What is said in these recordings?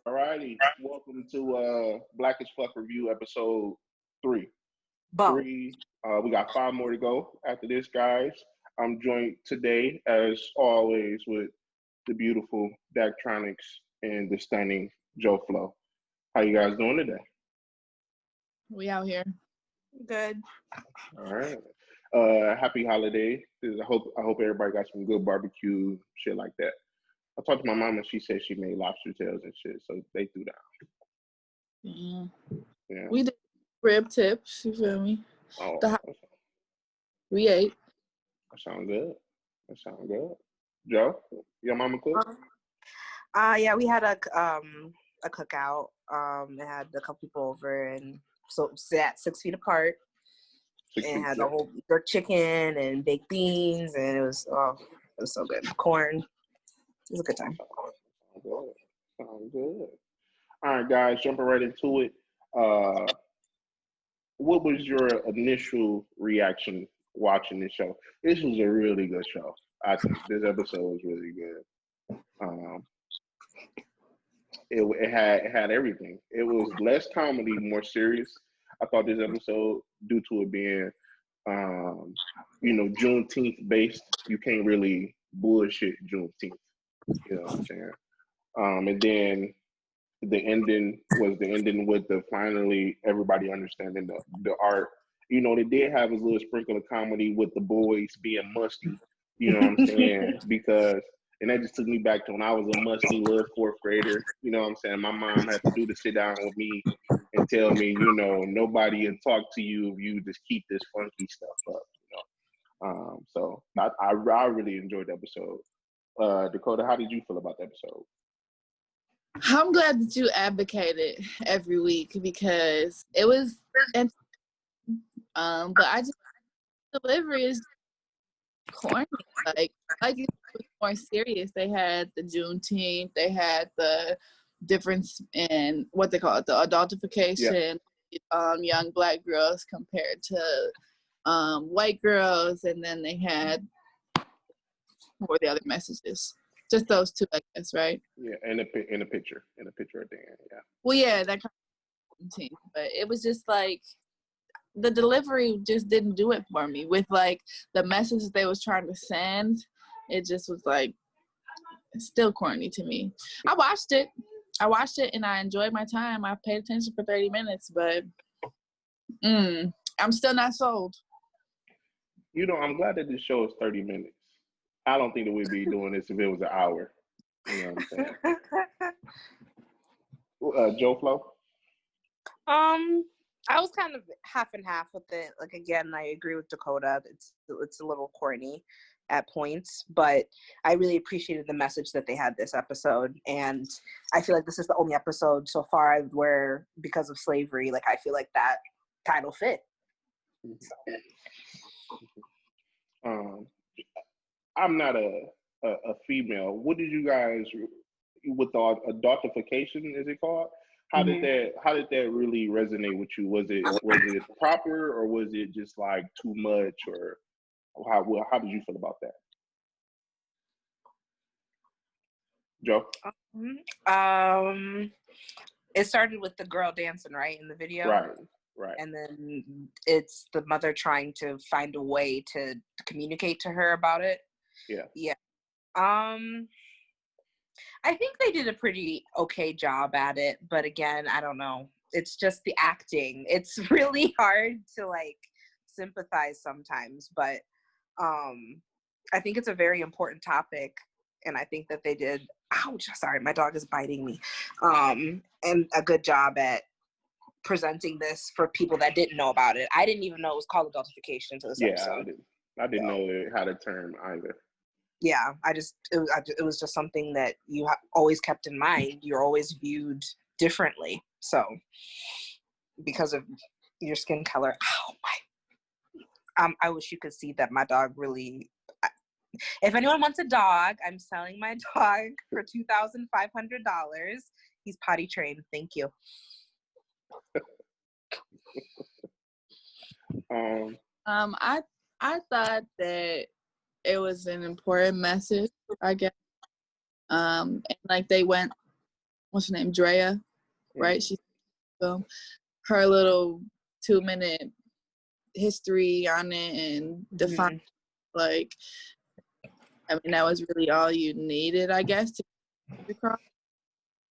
Alrighty, welcome to Black as Fuck Review episode 3. Boom. We got 5 more to go after this, guys. I'm joined today, as always, with the beautiful Daktronics and the stunning Joe Flo. How you guys doing today? We out here. Good. All right. Happy holiday. I hope everybody got some good barbecue, shit like that. I talked to my mom and she said she made lobster tails and shit, so they threw down. Yeah. We did rib tips, you feel me? Oh, we ate. That sounds good. Joe, your mama cooked? Yeah, we had a cookout. It had a couple people over, and so sat 6 feet apart. And had the whole jerk chicken and baked beans, and it was so good. Corn. It was a good time. Sounds good. All right, guys, jumping right into it. What was your initial reaction watching this show? This was a really good show. I think this episode was really good. It had everything. It was less comedy, more serious. I thought this episode, due to it being, Juneteenth based, you can't really bullshit Juneteenth. You know what I'm saying? And then the ending was the ending with the finally everybody understanding the art. You know, they did have a little sprinkle of comedy with the boys being musty. You know what I'm saying? And that just took me back to when I was a musty little 4th grader. You know what I'm saying? My mom had to do the sit down with me and tell me, nobody will talk to you if you just keep this funky stuff up. So I really enjoyed the episode. Dakota, how did you feel about the episode? I'm glad that you advocated every week because it was, but I just delivery is corny. Like it was more serious. They had the Juneteenth. They had the difference in what they call it, the adultification. Yeah. Young Black girls compared to white girls, and then they had what were the other messages? Just those two, I guess, right? Yeah, and in a picture at the end, yeah. Well, yeah, that kind of team, but it was just like the delivery just didn't do it for me. With like the messages they was trying to send, it just was like it's still corny to me. I watched it and I enjoyed my time. I paid attention for 30 minutes, but I'm still not sold. I'm glad that this show is 30 minutes. I don't think that we'd be doing this if it was an hour. You know what I'm saying? Joe Flo? I was kind of half and half with it. Like, again, I agree with Dakota. It's a little corny at points, but I really appreciated the message that they had this episode. And I feel like this is the only episode so far where, because of slavery, like, I feel like that title fit. I'm not a female. What did you guys, with the adultification, is it called? How did that really resonate with you? Was it proper, or was it just like too much, or how did you feel about that? Joe? It started with the girl dancing, right, in the video? Right. And then it's the mother trying to find a way to communicate to her about it. Yeah. I think they did a pretty okay job at it, but again, I don't know. It's just the acting. It's really hard to like sympathize sometimes, but I think it's a very important topic, and I think that they did. Ouch! Sorry, my dog is biting me. And a good job at presenting this for people that didn't know about it. I didn't even know it was called adultification until this episode. I didn't know it had a term either. Yeah, it was just something that you always kept in mind. You're always viewed differently. So, because of your skin color, I wish you could see that my dog really. If anyone wants a dog, I'm selling my dog for $2,500. He's potty trained. Thank you. I thought that it was an important message, I guess. And like they went what's her name, Drea, right? She's film. Her little 2-minute history on it and define, like, I mean, that was really all you needed, I guess, to get across.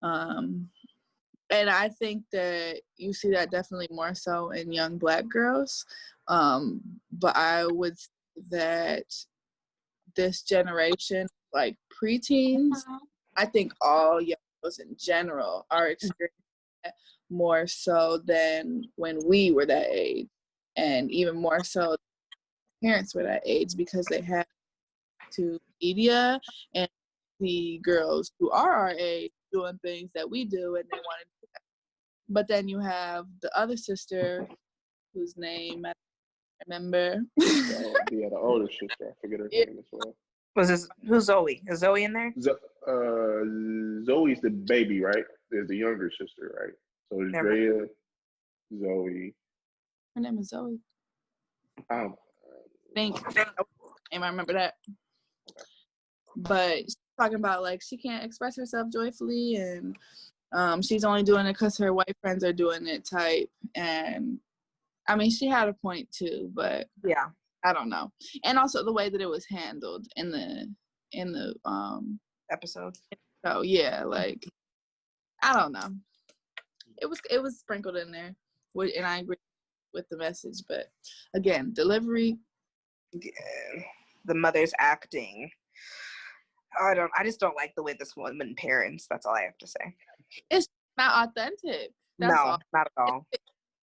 And I think that you see that definitely more so in young Black girls. But I would say that this generation, like preteens, I think all young girls in general are experiencing that more so than when we were that age. And even more so parents were that age, because they have to media and the girls who are our age doing things that we do and they want to do that. But then you have the other sister whose name I don't remember. The older sister, I forget her name as well. Who's Zoe? Is Zoe in there? Zoe's the baby, right? There's the younger sister, right? So it's Drea, Zoe. Her name is Zoe. I think I remember that. But she's talking about, like, she can't express herself joyfully, and she's only doing it because her white friends are doing it type. And I mean, she had a point too, but yeah, I don't know. And also the way that it was handled in the episode. So yeah, like, I don't know. It was sprinkled in there, and I agree with the message, but again, delivery. Yeah, the mother's acting. I just don't like the way this woman parents. That's all I have to say. It's not authentic. That's all. Not at all.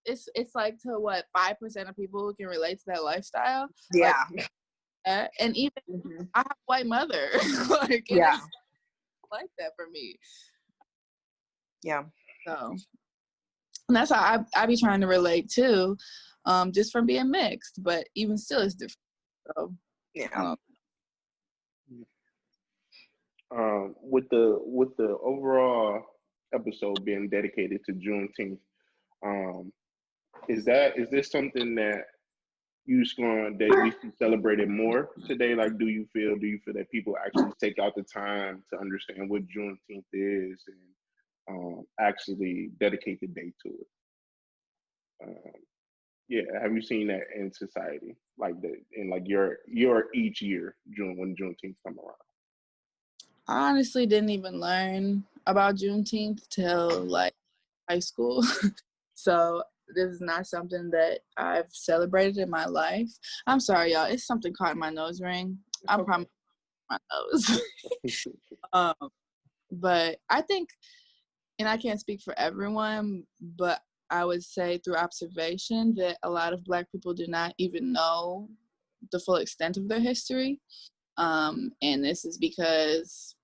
It's like, to what, 5% of people who can relate to that lifestyle. Yeah. Like, and even I have a white mother. Like, yeah. Like that for me. Yeah. So, and that's how I be trying to relate too, just from being mixed. But even still, it's different. So yeah. With the overall episode being dedicated to Juneteenth, is this something that we should celebrate it more today? Like, do you feel that people actually take out the time to understand what Juneteenth is and actually dedicate the day to it? Yeah, have you seen that in society, like in like your each year when Juneteenth come around? I honestly didn't even learn about Juneteenth till like high school. So this is not something that I've celebrated in my life. I'm sorry, y'all. It's something caught in my nose ring. I'm probably my nose. But I think, and I can't speak for everyone, but I would say through observation that a lot of Black people do not even know the full extent of their history. And this is because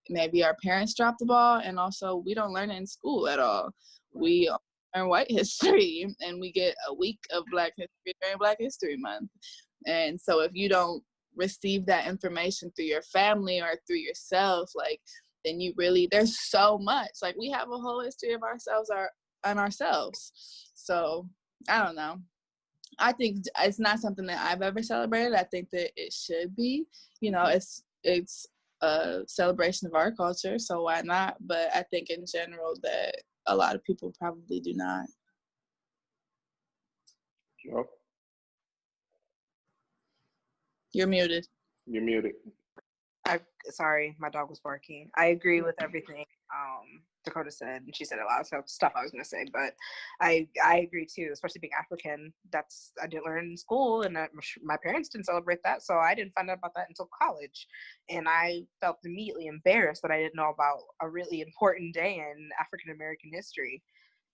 maybe our parents dropped the ball, and also we don't learn it in school at all. We learn white history, and we get a week of Black history during Black History Month. And so if you don't receive that information through your family or through yourself, like, then you really, there's so much. Like, we have a whole history of ourselves on ourselves. So I don't know. I think it's not something that I've ever celebrated. I think that it should be. You know, it's a celebration of our culture, so why not? But I think in general that a lot of people probably do not. Yep. You're muted. You're muted. Sorry, my dog was barking. I agree with everything Dakota said, and she said a lot of stuff I was gonna say, but I agree too, especially being African. I didn't learn in school, and my parents didn't celebrate that, so I didn't find out about that until college, and I felt immediately embarrassed that I didn't know about a really important day in African American history.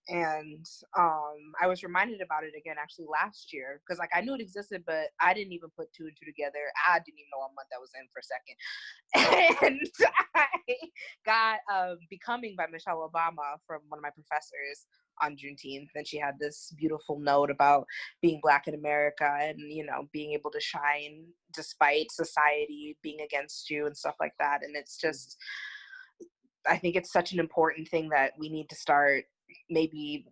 And I was reminded about it again actually last year, because like I knew it existed, but I didn't even put two and two together. I didn't even know what month that was in for a second. And I got Becoming by Michelle Obama from one of my professors on Juneteenth, and she had this beautiful note about being Black in America and, you know, being able to shine despite society being against you and stuff like that. And it's just, I think it's such an important thing that we need to start. Maybe,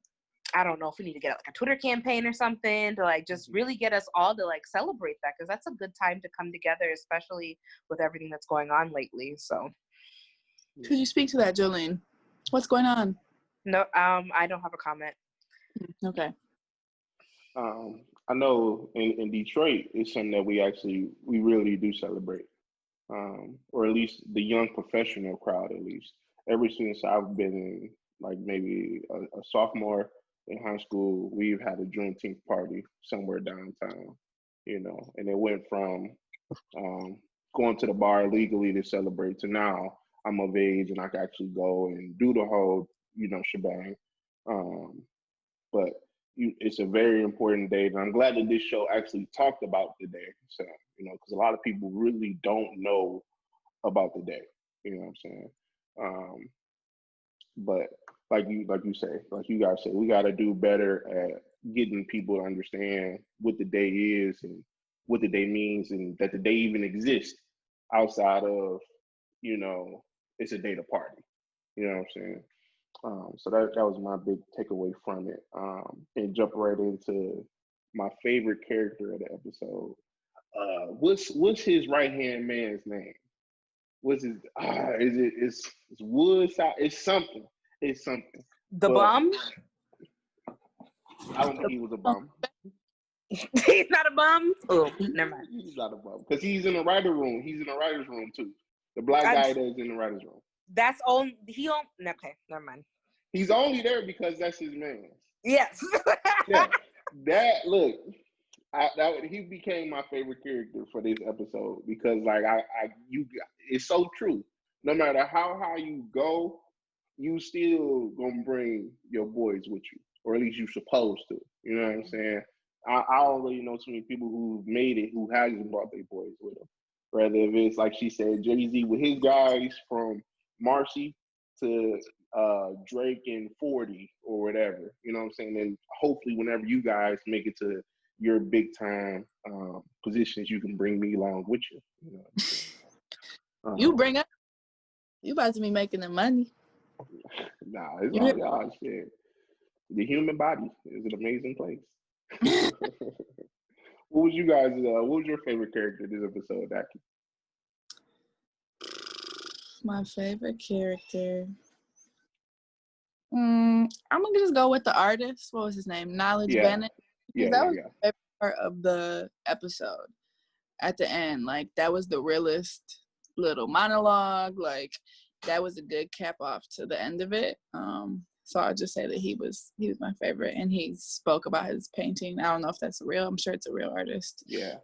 I don't know if we need to get like a Twitter campaign or something to like just really get us all to like celebrate that, because that's a good time to come together, especially with everything that's going on lately. So could you speak to that, Jolene? What's going on? No, I don't have a comment. Okay. I know in Detroit, it's something that we really do celebrate, or at least the young professional crowd. At least ever since I've been in, like maybe a sophomore in high school, we've had a Juneteenth party somewhere downtown, and it went from going to the bar legally to celebrate to now I'm of age and I can actually go and do the whole, shebang. Um, but it's a very important day, and I'm glad that this show actually talked about the day. So, because a lot of people really don't know about the day. You know what I'm saying? But like you guys say, we got to do better at getting people to understand what the day is and what the day means, and that the day even exists outside of, it's a day to party. You know what I'm saying? So that was my big takeaway from it. And jump right into my favorite character of the episode. What's his right hand man's name? What's his? It's Woodside. It's something. It's something. The bum? I don't think he was a bum. He's not a bum? Oh, never mind. He's not a bum because he's in the writer room. He's in the writer's room too. The black guy that's in the writer's room. That's only okay, never mind. He's only there because that's his man. Yes. Yeah. He became my favorite character for this episode because it's so true. No matter how high you go, you still gonna bring your boys with you, or at least you're supposed to. You know what I'm saying? I already know so many people who've made it who hasn't brought their boys with them. Whether if it's like she said, Jay-Z with his guys from Marcy to Drake and 40 or whatever. You know what I'm saying? And hopefully whenever you guys make it to your big time positions, you can bring me along with you. You bring up, you about to be making the money. Nah, it's all y'all shit. The human body is an amazing place. What was your favorite character this episode, Daki? My favorite character. I'm gonna just go with the artist. What was his name? Knowledge Bennett. Because that was the favorite part of the episode. At the end, like that was the realest little monologue. Like that was a good cap off to the end of it. So I'll just say that he was my favorite, and he spoke about his painting. I don't know if that's real. I'm sure it's a real artist. Yeah.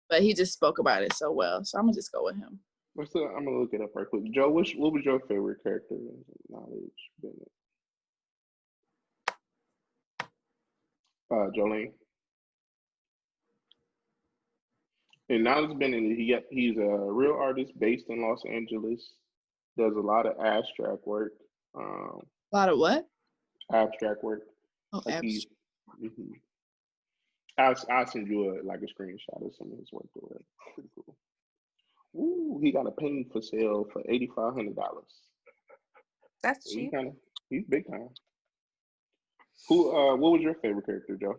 But he just spoke about it so well. So I'm gonna just go with him. I'm gonna look it up right quick. Joe, what was your favorite character in Knowledge Bennett? Jolene. And Knowledge Bennett, he's a real artist based in Los Angeles. Does a lot of abstract work. A lot of what? Abstract work. Oh, abstract. I'll send you a screenshot of some of his work. Pretty cool. Ooh, he got a painting for sale for $8,500. That's cheap. He's big time. What was your favorite character, Joe?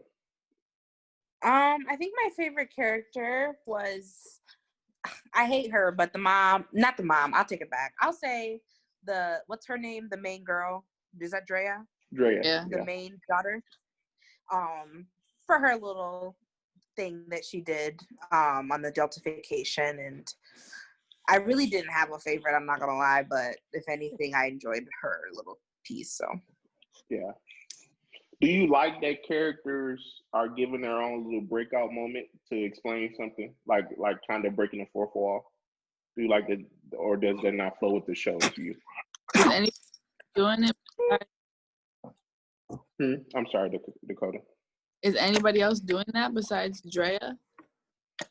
I think my favorite character was, I hate her, but not the mom. I'll take it back. I'll say what's her name? The main girl. Is that Drea? Drea. Yeah. The main daughter. For her little thing that she did on the Deltification, and I really didn't have a favorite, I'm not gonna lie, but if anything, I enjoyed her little piece. So yeah. Do you like that characters are given their own little breakout moment to explain something, like kind of breaking the fourth wall? Do you like that, or does that not flow with the show to you? Is anybody doing it? I'm sorry, Dakota. Is anybody else doing that besides Drea?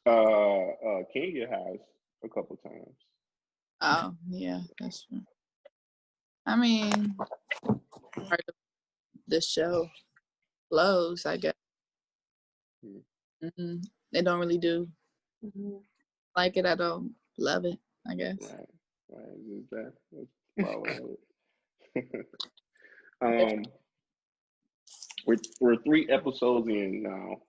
Kenya has a couple times. Oh, yeah, that's true. I mean, part of the show flows, I guess. They don't really do like it. I don't love it, I guess. Right. That's it. We're 3 episodes in now.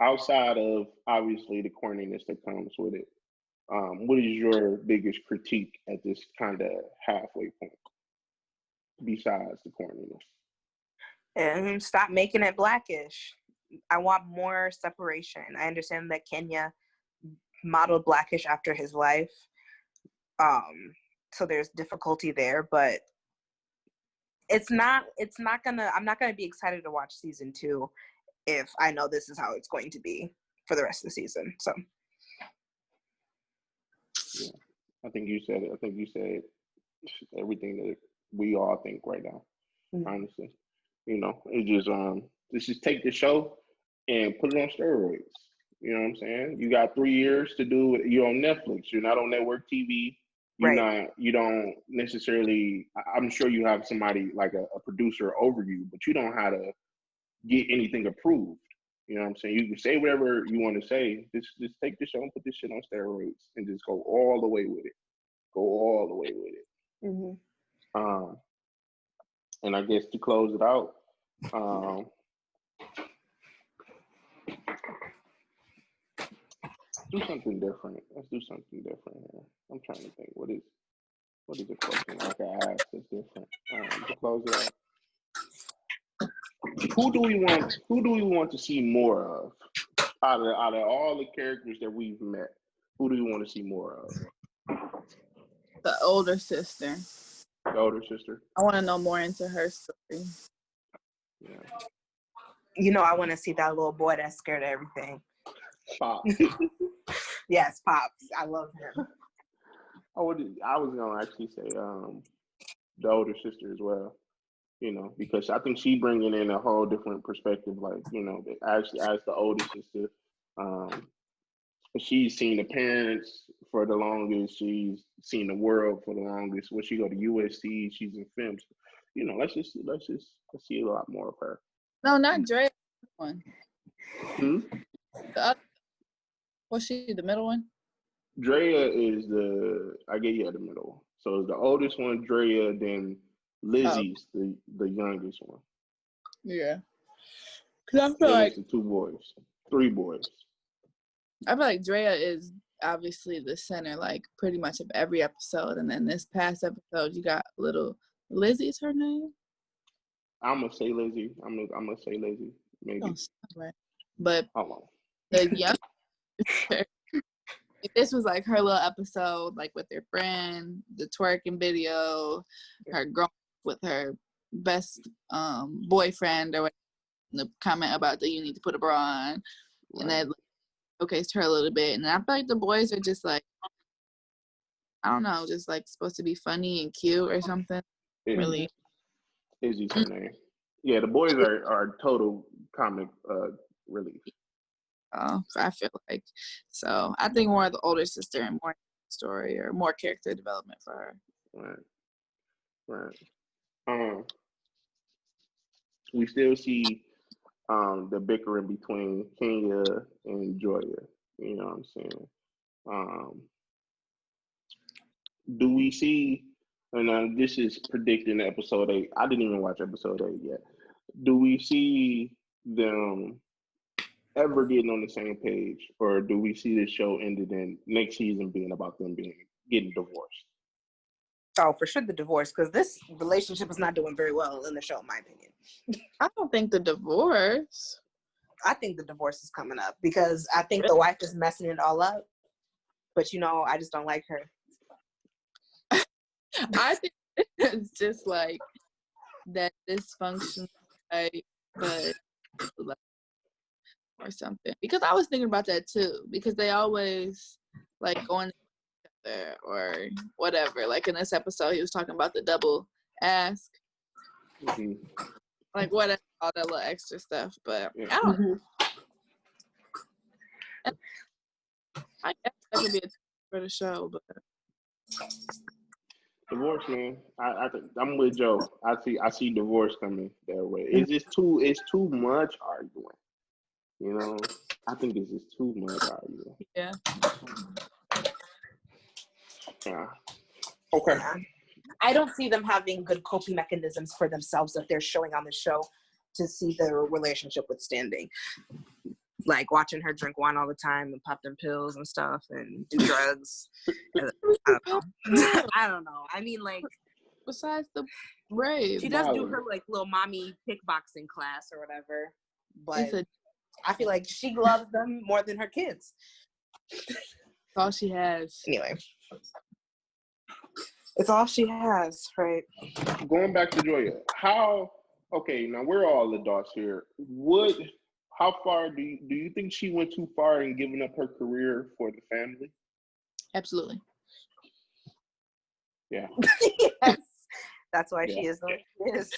Outside of obviously the corniness that comes with it, what is your biggest critique at this kind of halfway point? besides the corniness. And stop making it Blackish. I want more separation. I understand that Kenya modeled Blackish after his wife. So there's difficulty there, but I'm not gonna be excited to watch season 2 if I know this is how it's going to be for the rest of the season. So yeah, I think you said it. I think you said everything that we all think right now. Mm-hmm. Honestly, let's just take the show and put it on steroids. You know what I'm saying? You got 3 years to do it. You're on Netflix. You're not on network TV. You don't necessarily, I'm sure you have somebody like a producer over you, but you don't know how to get anything approved. You know what I'm saying? You can say whatever you want to say. Just take the show and put this shit on steroids and just go all the way with it. Go all the way with it. Mm-hmm. And I guess to close it out, do something different. Let's do something different here. I'm trying to think. What is the question I can ask that's different? To close it out. Who do we want to see more of? Out of all the characters that we've met, who do you want to see more of? The older sister. The older sister? I want to know more into her story. Yeah. I want to see that little boy that's scared of everything. Pops. Yes, Pops. I love him. I was gonna actually say the older sister as well. Because I think she bringing in a whole different perspective. Like, as the older sister, she's seen the parents for the longest. She's seen the world for the longest. When she go to USC, she's in films. Let's see a lot more of her. No, not Dre. One. Hmm? The other, was she the middle one? Drea is the middle one. So the oldest one, Drea, then Lizzie's the youngest one. Yeah. Because I feel like the 2 boys, 3 boys. I feel like Drea is obviously the center, like pretty much of every episode. And then this past episode, you got little Lizzie's her name. I'm gonna say Lizzie. I'm gonna say Lizzie. Maybe. Oh, right. But hold on. The young. If this was like her little episode, like with her friend, the twerking video, her growing with her best boyfriend, or the comment about that you need to put a bra on, right. And that showcased her a little bit. And I feel like the boys are just like, I don't know, just like supposed to be funny and cute or something. Really, Izzy's her name. Yeah, the boys are total comic relief. I feel like. So I think more of the older sister and more story or more character development for her. Right. We still see the bickering between Kenya and Joya. You know what I'm saying? Do we see, and this is predicting episode 8. I didn't even watch episode 8 yet. Do we see them ever getting on the same page, or do we see this show ended in next season being about them getting divorced? Oh, for sure the divorce, because this relationship is not doing very well in the show, in my opinion. I don't think the divorce. I think the divorce is coming up because I think the wife is messing it all up. But I just don't like her. I think it's just like that dysfunction, right? But or something. Because I was thinking about that too. Because they always like going together or whatever. Like in this episode, he was talking about the double ask. Mm-hmm. Like whatever, all that little extra stuff. But I don't know. I guess that could be a for the show, but divorce, man. I'm with Joe. I see divorce coming that way. It's too much arguing. I think it's just too much arguing. Yeah. Yeah. Okay. Yeah. I don't see them having good coping mechanisms for themselves that they're showing on the show to see their relationship withstanding. Like watching her drink wine all the time and pop them pills and stuff and do drugs. I don't know. I mean, like, besides the braids. She does do Molly. her like little mommy kickboxing class or whatever, but It's I feel like she loves them more than her kids. all she has. Anyway, it's all she has, right? Going back to Joya, okay, now we're all adults here. How far do you think she went too far in giving up her career for the family? Absolutely. Yeah. Yes. That's why Yeah. she is the way she is.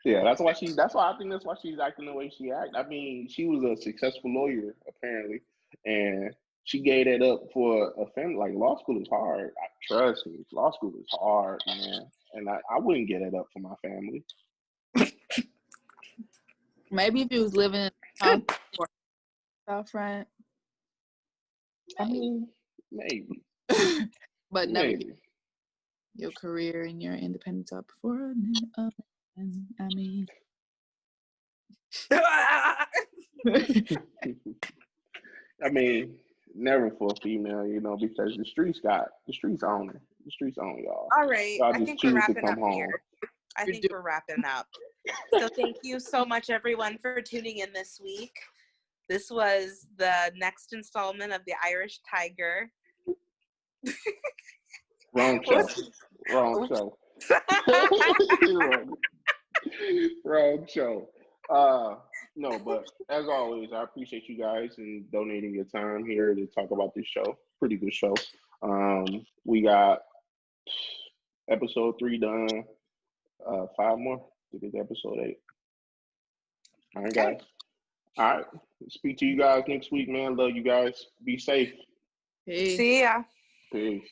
Yeah, that's why I think that's why she's acting the way she act. I mean, she was a successful lawyer apparently, and she gave that up for a family. Like law school is hard. Trust me, law school is hard, man. And I wouldn't get it up for my family. Maybe if you was living in South Front. I mean, maybe. But never Maybe. your career and your independence up before. I mean. I mean, never for a female, because the streets own her. The streets own y'all. All right. Y'all I just think we're choose to wrapping come up home. here. I think we're wrapping up. So thank you so much, everyone, for tuning in this week. This was the next installment of the Irish Tiger. Wrong show. Wrong show. Wrong show. No, but as always, I appreciate you guys and donating your time here to talk about this show. Pretty good show. We got episode 3 done. 5 more to get to episode 8. All right, guys. All right. Speak to you guys next week, man. Love you guys. Be safe. Peace. See ya. Peace.